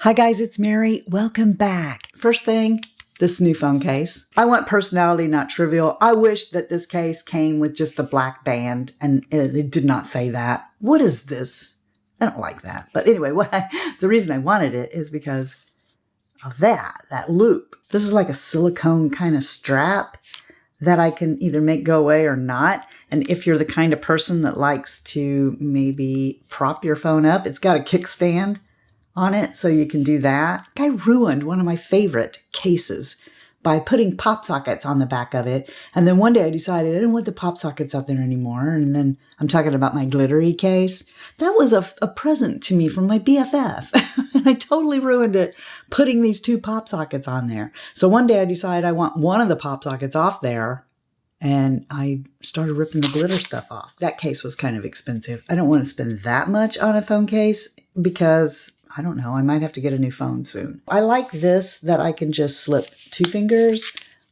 Hi guys, it's Mary. Welcome back. First thing, this new phone case. I want personality, not trivial. I wish that this case came with just a black band, and it did not say that. What is this? I don't like that. But anyway, the reason I wanted it is because of that loop. This is like a silicone kind of strap that I can either make go away or not. And if you're the kind of person that likes to maybe prop your phone up, it's got a kickstand on it, so you can do that. I ruined one of my favorite cases by putting pop sockets on the back of it. And then one day I decided I didn't want the pop sockets out there anymore. And then I'm talking about my glittery case. That was a present to me from my BFF. And I totally ruined it putting these two pop sockets on there. So one day I decided I want one of the pop sockets off there. And I started ripping the glitter stuff off. That case was kind of expensive. I don't want to spend that much on a phone case because I don't know, I might have to get a new phone soon. I like this, that I can just slip 2 fingers,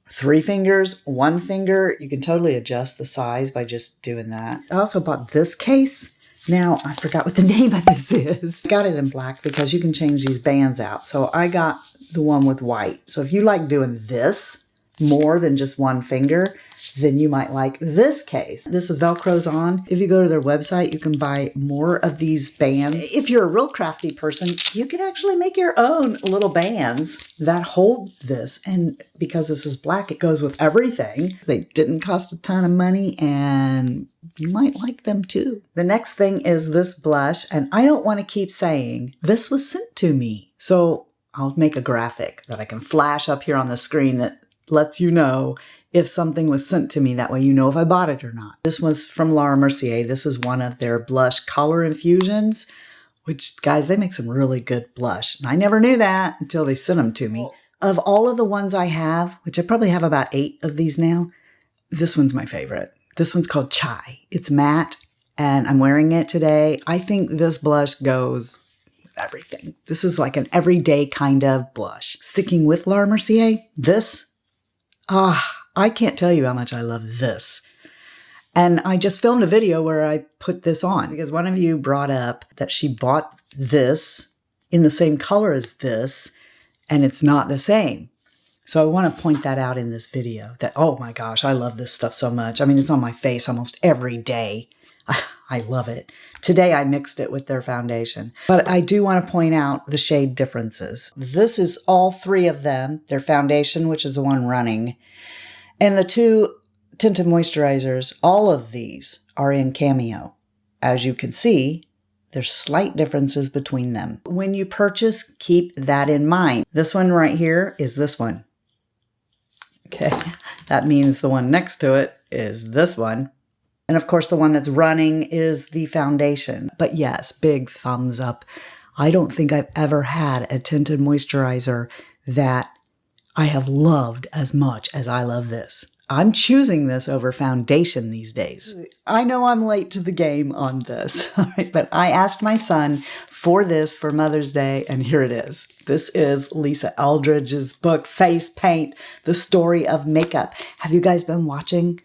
3 fingers, 1 finger. You can totally adjust the size by just doing that. I also bought this case. Now, I forgot what the name of this is. I got it in black because you can change these bands out. So I got the one with white. So if you like doing this more than just 1 finger, then you might like this case. This is Velcro's on. If you go to their website, you can buy more of these bands. If you're a real crafty person, you can actually make your own little bands that hold this. And because this is black, it goes with everything. They didn't cost a ton of money and you might like them too. The next thing is this blush. And I don't want to keep saying, this was sent to me. So I'll make a graphic that I can flash up here on the screen that lets you know if something was sent to me. That way you know if I bought it or not. This was from Mercier. This is one of their blush color infusions, which, guys, they make some really good blush. And I never knew that until they sent them to me. Of all of the ones I have, which I probably have about 8 of these now, this one's my favorite. This one's called Chia. It's matte, and I'm wearing it today. I think this blush goes with everything. This is like an everyday kind of blush. Sticking with Mercier, this, I can't tell you how much I love this. And I just filmed a video where I put this on because one of you brought up that she bought this in the same color as this, and it's not the same. So I want to point that out in this video that, oh my gosh, I love this stuff so much. I mean, it's on my face almost every day. I love it. Today I mixed it with their foundation. But I do want to point out the shade differences. This is all 3 of them. Their foundation, which is the one running, and the 2 tinted moisturizers. All of these are in Cameo. As you can see, there's slight differences between them. When you purchase, keep that in mind. This one right here is this one. Okay, that means the one next to it is this one. And of course, the one that's running is the foundation. But yes, big thumbs up. I don't think I've ever had a tinted moisturizer that I have loved as much as I love this. I'm choosing this over foundation these days. I know I'm late to the game on this, but I asked my son for this for Mother's Day, and here it is. This is Lisa Eldridge's book, Face Paint, The Story of Makeup. Have you guys been watching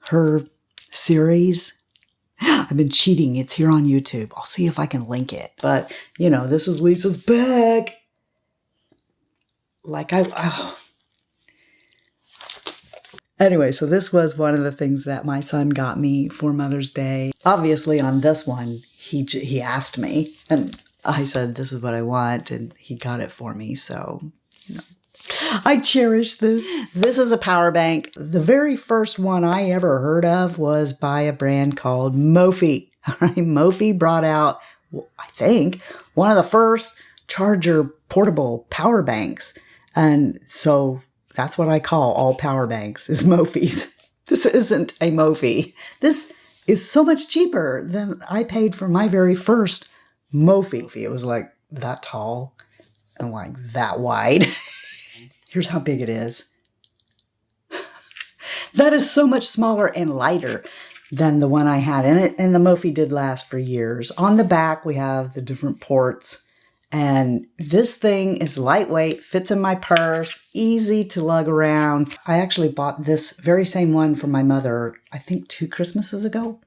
her series? I've been cheating. It's here on YouTube. I'll see if I can link it. But, you know, this is Lisa's book. Anyway, so this was one of the things that my son got me for Mother's Day. Obviously, on this one, he asked me, and I said, this is what I want, and he got it for me. So, you know, I cherish this. This is a power bank. The very first one I ever heard of was by a brand called Mophie. All right, Mophie brought out, I think, one of the first charger portable power banks. And so that's what I call all power banks, is Mophies. This isn't a Mophie. This is so much cheaper than I paid for my very first Mophie. It was like that tall and like that wide. Here's how big it is. That is so much smaller and lighter than the one I had in it. And the Mophie did last for years. On the back, we have the different ports. And this thing is lightweight, fits in my purse, easy to lug around. I actually bought this very same one for my mother, I think 2 Christmases ago.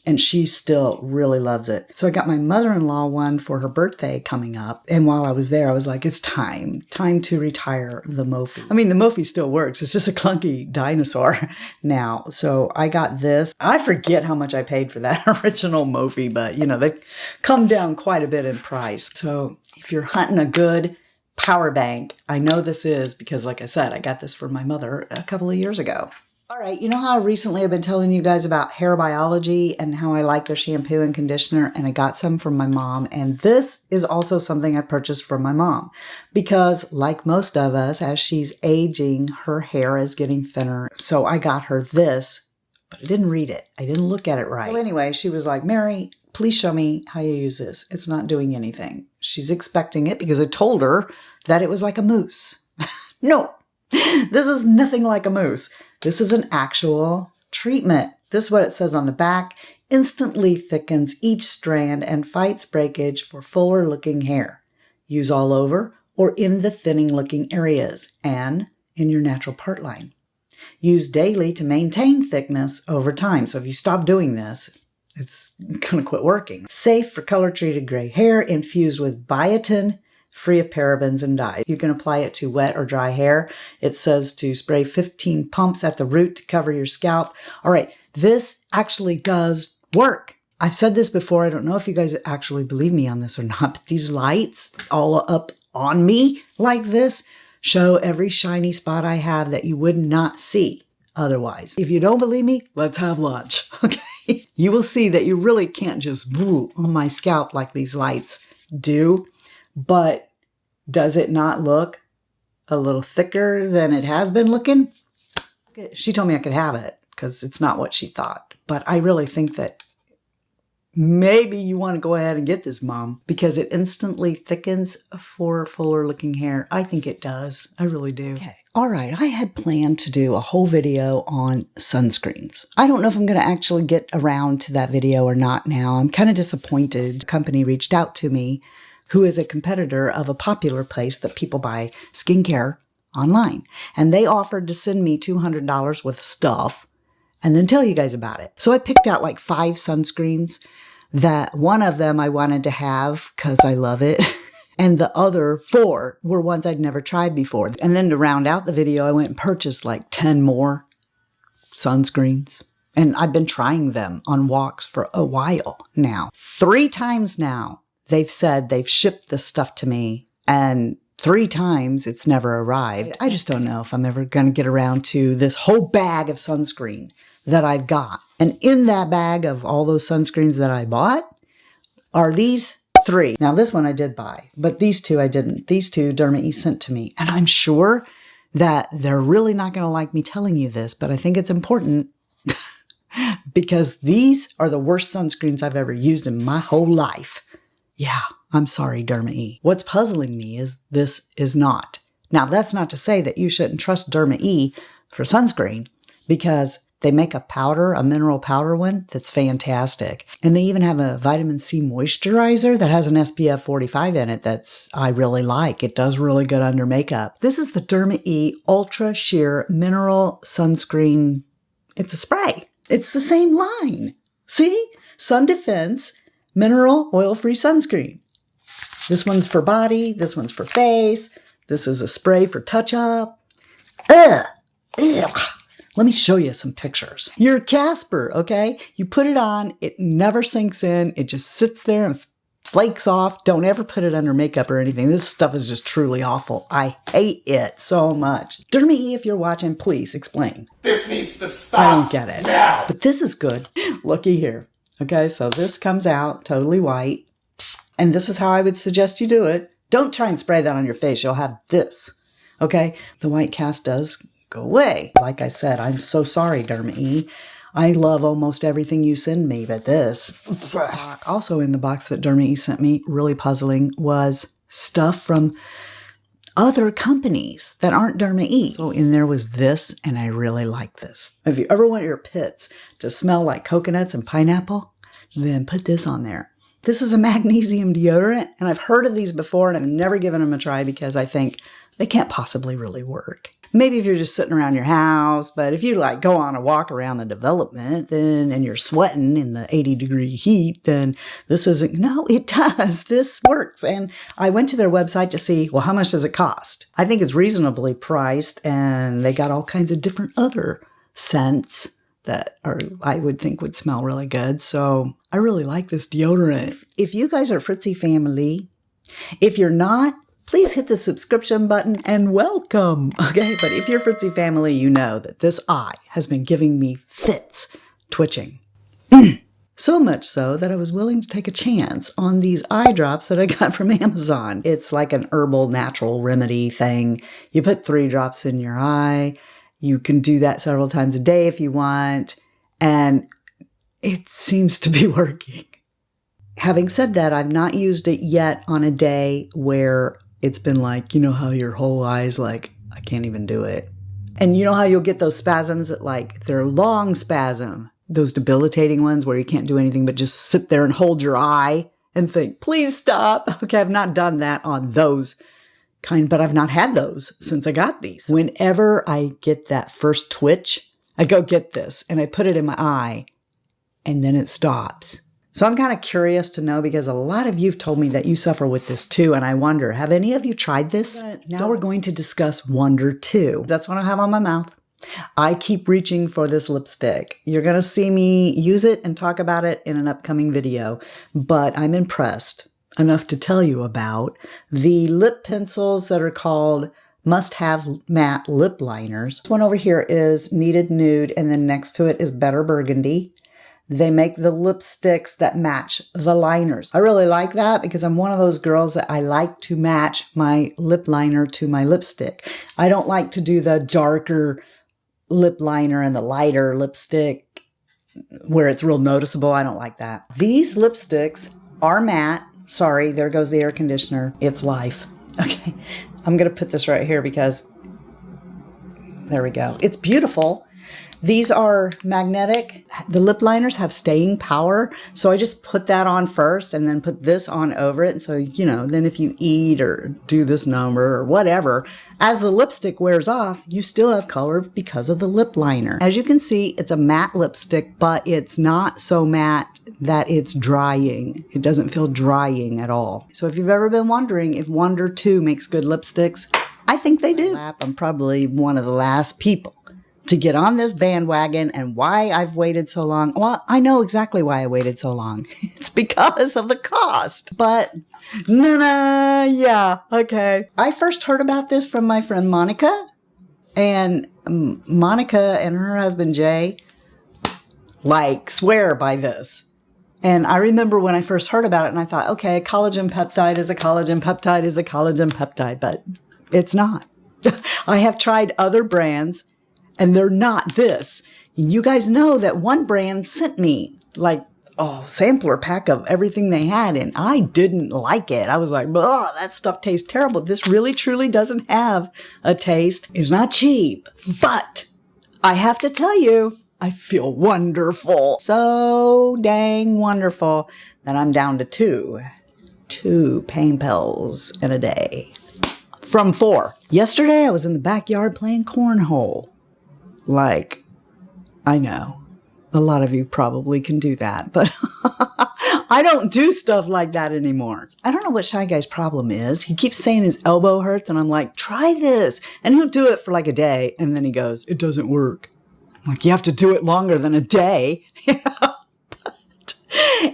And she still really loves it. So I got my mother-in-law one for her birthday coming up. And while I was there, I was like, it's time to retire the Mophie. I mean, the Mophie still works. It's just a clunky dinosaur now. So I got this. I forget how much I paid for that original Mophie, but you know, they've come down quite a bit in price. So if you're hunting a good power bank, I know this is because, like I said, I got this for my mother a couple of years ago. All right, you know how recently I've been telling you guys about Hair Biology and how I like their shampoo and conditioner, and I got some from my mom, and this is also something I purchased for my mom because, like most of us, as she's aging, her hair is getting thinner. So I got her this, but I didn't read it. I didn't look at it right. So anyway, she was like, Mary, please show me how you use this. It's not doing anything. She's expecting it because I told her that it was like a mousse. No, this is nothing like a mousse. This is an actual treatment. This is what it says on the back. Instantly thickens each strand and fights breakage for fuller looking hair. Use all over or in the thinning looking areas and in your natural part line. Use daily to maintain thickness over time. So if you stop doing this, it's going to quit working. Safe for color treated gray hair, infused with biotin, free of parabens and dyes. You can apply it to wet or dry hair. It says to spray 15 pumps at the root to cover your scalp. All right, this actually does work. I've said this before. I don't know if you guys actually believe me on this or not, but these lights all up on me like this show every shiny spot I have that you would not see otherwise. If you don't believe me, let's have lunch, okay? You will see that you really can't just on my scalp like these lights do. But does it not look a little thicker than it has been looking? She told me I could have it because it's not what she thought. But I really think that maybe you want to go ahead and get this, Mom, because it instantly thickens for fuller looking hair. I think it does. I really do. Okay. All right. I had planned to do a whole video on sunscreens. I don't know if I'm going to actually get around to that video or not now. I'm kind of disappointed. The company reached out to me, who is a competitor of a popular place that people buy skincare online. And they offered to send me $200 worth of stuff and then tell you guys about it. So I picked out like 5 sunscreens that one of them I wanted to have because I love it. And the other 4 were ones I'd never tried before. And then to round out the video, I went and purchased like 10 more sunscreens. And I've been trying them on walks for a while now. 3 times now. They've said they've shipped this stuff to me, and 3 times it's never arrived. I just don't know if I'm ever going to get around to this whole bag of sunscreen that I've got. And in that bag of all those sunscreens that I bought are these 3. Now, this one I did buy, but these 2 I didn't. These 2 Derma E sent to me. And I'm sure that they're really not going to like me telling you this, but I think it's important because these are the worst sunscreens I've ever used in my whole life. Yeah, I'm sorry, Derma E. What's puzzling me is this is not. Now, that's not to say that you shouldn't trust Derma E for sunscreen because they make a powder, a mineral powder one that's fantastic. And they even have a vitamin C moisturizer that has an SPF 45 in it I really like. It does really good under makeup. This is the Derma E Ultra Sheer Mineral Sunscreen. It's a spray. It's the same line. See? Sun Defense Mineral Oil-Free Sunscreen. This one's for body. This one's for face. This is a spray for touch-up. Ugh. Let me show you some pictures. You're a Casper, okay? You put it on. It never sinks in. It just sits there and flakes off. Don't ever put it under makeup or anything. This stuff is just truly awful. I hate it so much. Derma E, if you're watching, please explain. This needs to stop. I don't get it. Now. But this is good. Looky here. Okay, so this comes out totally white. And this is how I would suggest you do it. Don't try and spray that on your face. You'll have this. Okay? The white cast does go away. Like I said, I'm so sorry, Derma E. I love almost everything you send me, but this. Also in the box that Derma E sent me, really puzzling, was stuff from other companies that aren't Derma E. So in there was this, and I really like this. If you ever want your pits to smell like coconuts and pineapple, then put this on there. This is a magnesium deodorant, and I've heard of these before, and I've never given them a try because I think they can't possibly really work. Maybe if you're just sitting around your house, but if you like go on a walk around the development then and you're sweating in the 80-degree heat, then this isn't, no, it does. This works. And I went to their website to see, well, how much does it cost? I think it's reasonably priced, and they got all kinds of different other scents that are, I would think would smell really good. So I really like this deodorant. If you guys are Fritzy family, if you're not, please hit the subscription button and welcome. Okay, but if you're Fritzy family, you know that this eye has been giving me fits, twitching. So much so that I was willing to take a chance on these eye drops that I got from Amazon. It's like an herbal natural remedy thing. You put 3 drops in your eye. You can do that several times a day if you want. And it seems to be working. Having said that, I've not used it yet on a day where it's been like, you know how your whole eye's like, I can't even do it. And you know how you'll get those spasms that like, they're long spasm, those debilitating ones where you can't do anything but just sit there and hold your eye and think, please stop. Okay, I've not done that on those kind, but I've not had those since I got these. Whenever I get that first twitch, I go get this and I put it in my eye and then it stops. So I'm kind of curious to know, because a lot of you've told me that you suffer with this too. And I wonder, have any of you tried this? Now we're going to discuss Wonder 2. That's what I have on my mouth. I keep reaching for this lipstick. You're going to see me use it and talk about it in an upcoming video. But I'm impressed enough to tell you about the lip pencils that are called must-have matte lip liners. This one over here is Needed Nude, and then next to it is Better Burgundy. They make the lipsticks that match the liners. I really like that because I'm one of those girls that I like to match my lip liner to my lipstick. I don't like to do the darker lip liner and the lighter lipstick where it's real noticeable. I don't like that. These lipsticks are matte. Sorry, there goes the air conditioner. It's life. Okay, I'm going to put this right here because there we go. It's beautiful. These are magnetic. The lip liners have staying power. So I just put that on first and then put this on over it. So, you know, then if you eat or do this number or whatever, as the lipstick wears off, you still have color because of the lip liner. As you can see, it's a matte lipstick, but it's not so matte that it's drying. It doesn't feel drying at all. So if you've ever been wondering if Wonder 2 makes good lipsticks, I think they do. I'm probably one of the last people to get on this bandwagon, and why I've waited so long. Well, I know exactly why I waited so long. It's because of the cost. But yeah, okay. I first heard about this from my friend Monica, and Monica and her husband Jay like swear by this. And I remember when I first heard about it and I thought, okay, a collagen peptide is a collagen peptide is a collagen peptide, but it's not. I have tried other brands and they're not this. And you guys know that one brand sent me like a sampler pack of everything they had, and I didn't like it. I was like, oh, that stuff tastes terrible. This really truly doesn't have a taste. It's not cheap, but I have to tell you, I feel wonderful. So dang wonderful that I'm down to two pain pills in a day from 4. Yesterday, I was in the backyard playing cornhole. Like, I know, a lot of you probably can do that, but I don't do stuff like that anymore. I don't know what Shy Guy's problem is. He keeps saying his elbow hurts, and I'm like, try this. And he'll do it for like a day, and then he goes, it doesn't work. I'm like, you have to do it longer than a day. But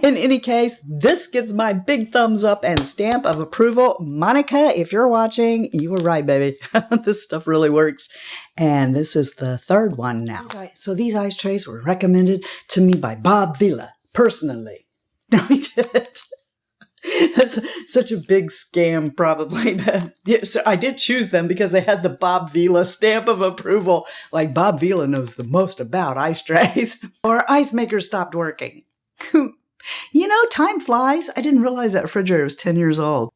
in any case, this gets my big thumbs up and stamp of approval. Monica, if you're watching, you were right, baby. This stuff really works. And this is the 3rd one now. So these eye trays were recommended to me by Bob Vila, personally. No, he did. That's such a big scam, probably. But yeah, so I did choose them because they had the Bob Vila stamp of approval. Like Bob Vila knows the most about ice trays. Or ice makers stopped working. You know, time flies. I didn't realize that refrigerator was 10 years old.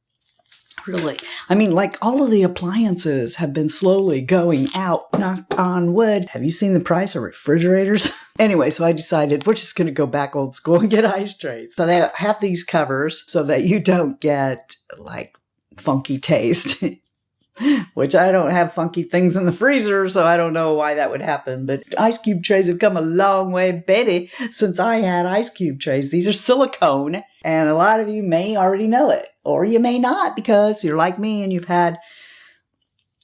Really. I mean, like all of the appliances have been slowly going out, knock on wood. Have you seen the price of refrigerators? Anyway, so I decided we're just going to go back old school and get ice trays. So they have these covers so that you don't get like funky taste. which I don't have funky things in the freezer, so I don't know why that would happen. But ice cube trays have come a long way, baby, since I had ice cube trays. These are silicone, and a lot of you may already know it, or you may not because you're like me and you've had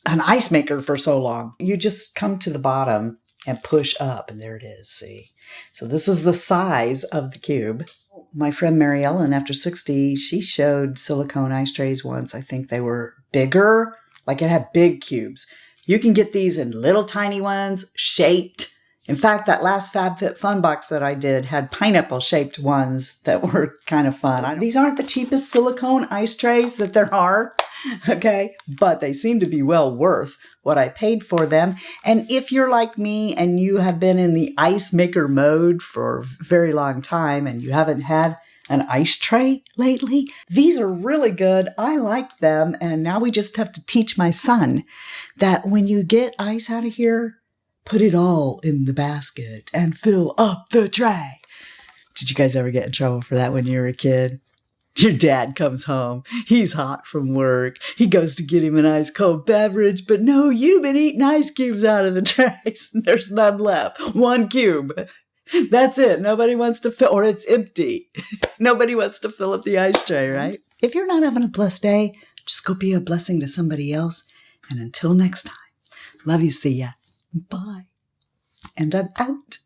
an ice maker for so long. You just come to the bottom and push up, and there it is, see? So this is the size of the cube. My friend Mary Ellen, after 60, she showed silicone ice trays once. I think they were bigger, like it had big cubes. You can get these in little tiny ones, shaped. In fact, that last FabFitFun box that I did had pineapple-shaped ones that were kind of fun. These aren't the cheapest silicone ice trays that there are, okay? But they seem to be well worth what I paid for them. And if you're like me and you have been in the ice maker mode for a very long time and you haven't had an ice tray lately, these are really good. I like them. And now we just have to teach my son that when you get ice out of here, put it all in the basket and fill up the tray. Did you guys ever get in trouble for that when you were a kid? Your dad comes home. He's hot from work. He goes to get him an ice cold beverage, but no, you've been eating ice cubes out of the trays and there's none left. One cube. That's it. Nobody wants to fill, or it's empty. Nobody wants to fill up the ice tray, right? If you're not having a blessed day, just go be a blessing to somebody else. And until next time, love you, see ya. Bye. And I'm out.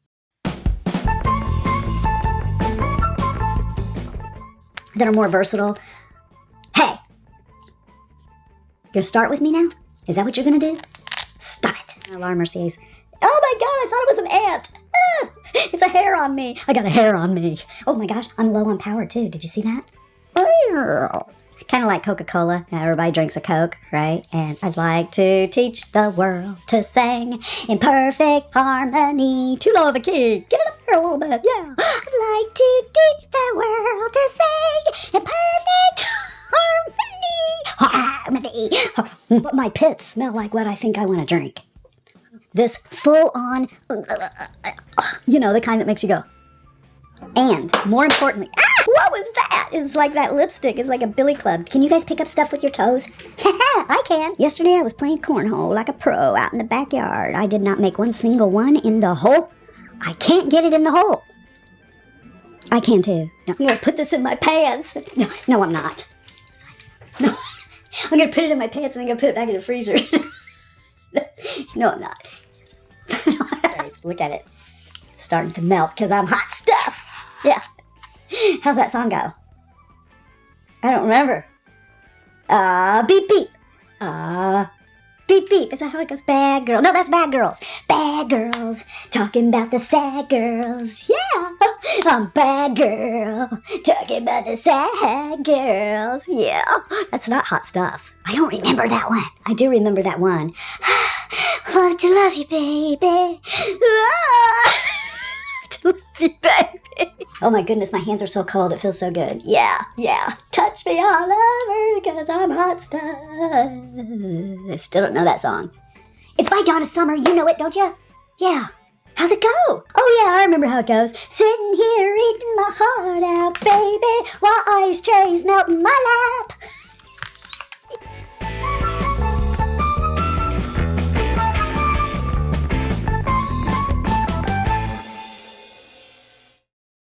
That are more versatile. Hey! Gonna start with me now? Is that what you're gonna do? Stop it. Alarm Mercier's. Oh my god, I thought it was an ant! Ah, it's a hair on me. I got a hair on me. Oh my gosh, I'm low on power too. Did you see that? Kind of like Coca-Cola. Now everybody drinks a Coke, right? And I'd like to teach the world to sing in perfect harmony. Too low of a key. Get it up there a little bit, yeah. I'd like to teach the world to sing in perfect harmony. But my pits smell like what I think I want to drink. This full-on, you know, the kind that makes you go. And, more importantly, what was that? It's like that lipstick. It's like a billy club. Can you guys pick up stuff with your toes? I can. Yesterday I was playing cornhole like a pro out in the backyard. I did not make one single one in the hole. I can't get it in the hole. I can too. No, I'm going to put this in my pants. No, I'm not. No, I'm going to put it in my pants and then I'm going to put it back in the freezer. No, I'm not. Look at it. It's starting to melt because I'm hot stuff. Yeah. How's that song go? I don't remember. Beep, beep. Beep, beep. Is that how it goes? Bad girl. No, that's bad girls. Bad girls. Talking about the sad girls. Yeah. I'm bad girl. Talking about the sad girls. Yeah. That's not hot stuff. I don't remember that one. I do remember that one. Love to love you, baby. To love you, baby. Oh my goodness, my hands are so cold. It feels so good. Yeah. Touch me all over because I'm hot stuff. I still don't know that song. It's by Donna Summer. You know it, don't you? Yeah. How's it go? Oh yeah, I remember how it goes. Sitting here eating my heart out, baby, while ice trays melt in my lap.